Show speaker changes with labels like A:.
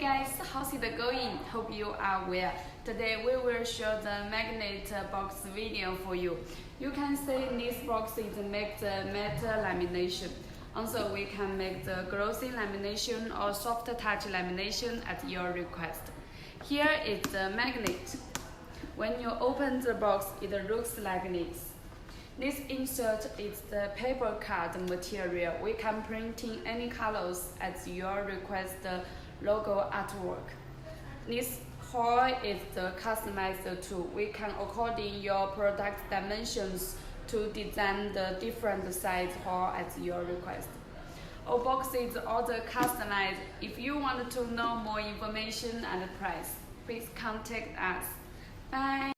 A: guys, how's it going? Hope you are well. Today we will show the magnet box video for you. You can see this box is make the matte lamination. Also, we can make the glossy lamination or soft touch lamination at your request. Here is the magnet. When you open the box, it looks like this. This insert is the paper card material. We can print in any colors at your request logo artwork. This hole is the customized tool. We can according your product dimensions to design the different size hole at your request. Our box is also customized. If you want to know more information and price, please contact us. Bye.